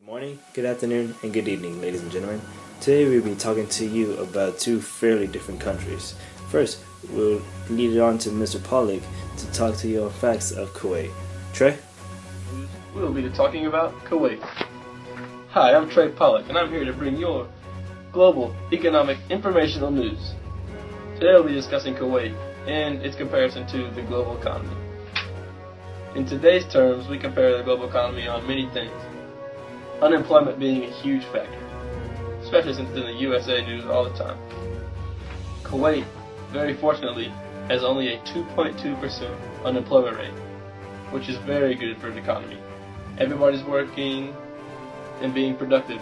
Morning, good afternoon, and good evening, ladies and gentlemen. Today we'll be talking to you about two fairly different countries. First, we'll lead it on to Mr. Pollock to talk to you on facts of Kuwait. Trey? We'll be talking about Kuwait. Hi, I'm Trey Pollock, and I'm here to bring your global economic informational news. Today we'll be discussing Kuwait and its comparison to the global economy. In today's terms, we compare the global economy on many things, unemployment being a huge factor, especially since it's in the USA news all the time. Kuwait, very fortunately, has only a 2.2% unemployment rate, which is very good for the economy. Everybody's working and being productive.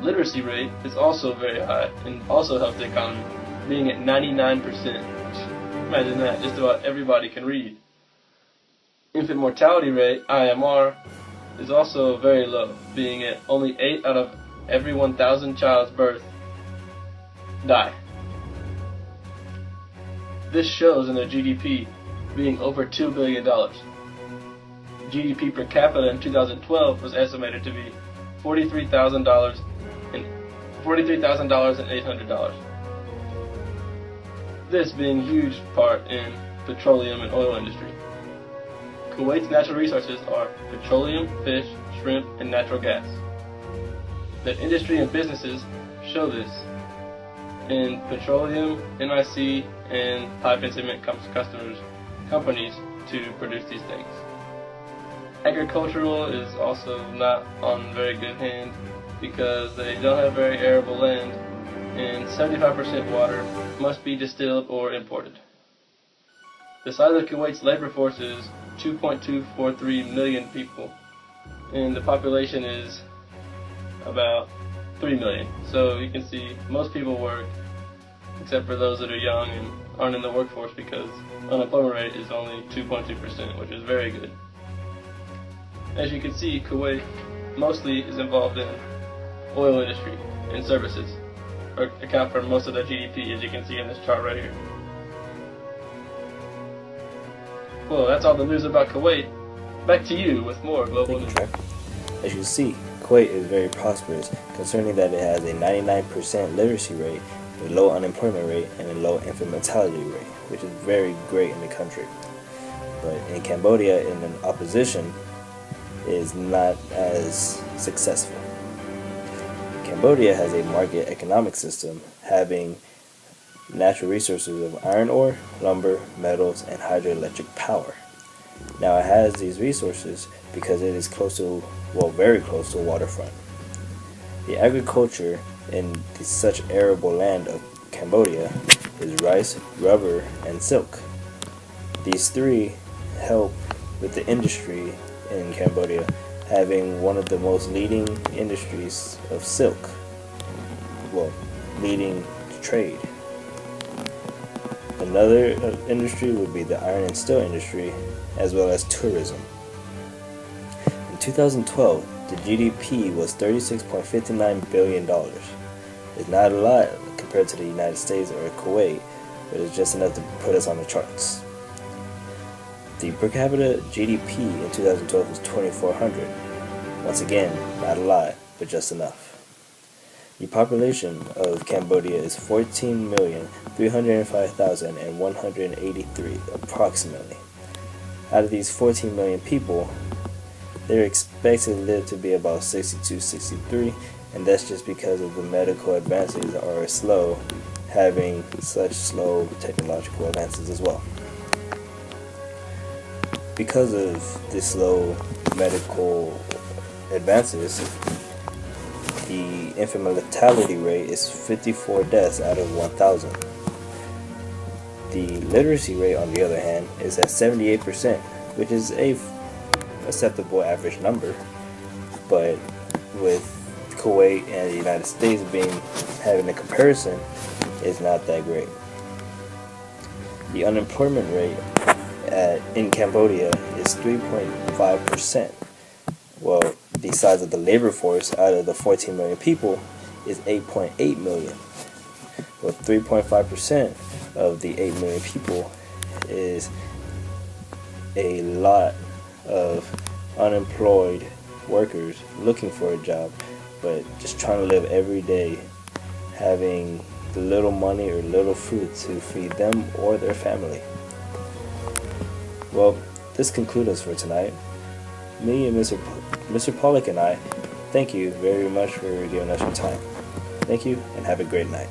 Literacy rate is also very high and also helps the economy, being at 99%. Imagine that, just about everybody can read. Infant mortality rate, IMR, is also very low, being at only 8 out of every 1,000 child's birth die. This shows in their GDP being over $2 billion. GDP per capita in 2012 was estimated to be $43,000 and $800. This being a huge part in petroleum and oil industry. Kuwait's natural resources are petroleum, fish, shrimp, and natural gas. The industry and businesses show this in petroleum, NIC, and pipe and cement companies to produce these things. Agricultural is also not on very good hand because they don't have very arable land, and 75% water must be distilled or imported. The size of Kuwait's labor force is 2.243 million people, and the population is about 3 million. So you can see most people work, except for those that are young and aren't in the workforce, because unemployment rate is only 2.2%, which is very good. As you can see, Kuwait mostly is involved in oil industry and services, or account for most of their GDP, as you can see in this chart right here. Well, that's all the news about Kuwait. Back to you with more global news. As you see, Kuwait is very prosperous, concerning that it has a 99% literacy rate, a low unemployment rate, and a low infant mortality rate, which is very great in the country. But in Cambodia, in an opposition, is not as successful. Cambodia has a market economic system having natural resources of iron ore, lumber, metals, and hydroelectric power. Now it has these resources because it is very close to waterfront. The agriculture in such arable land of Cambodia is rice, rubber, and silk. These three help with the industry in Cambodia, having one of the most leading industries of silk, leading trade. Another industry would be the iron and steel industry, as well as tourism. In 2012, the GDP was $36.59 billion. It's not a lot compared to the United States or Kuwait, but it's just enough to put us on the charts. The per capita GDP in 2012 was $2,400. Once again, not a lot, but just enough. The population of Cambodia is 14,305,183 approximately. Out of these 14 million people, they're expected to live to be about 62, 63, and that's just because of the medical advances are slow, having such slow technological advances as well. Because of the slow medical advances, the infant mortality rate is 54 deaths out of 1,000. The literacy rate, on the other hand, is at 78%, which is a acceptable average number, but with Kuwait and the United States having a comparison, it's not that great. The unemployment rate in Cambodia is 3.5%. Well, the size of the labor force out of the 14 million people is 8.8 million. Well, 3.5% of the 8 million people is a lot of unemployed workers looking for a job, but just trying to live every day, having the little money or little food to feed them or their family. Well, this concludes us for tonight. Me and Mr. Pollock and I thank you very much for giving us your time. Thank you and have a great night.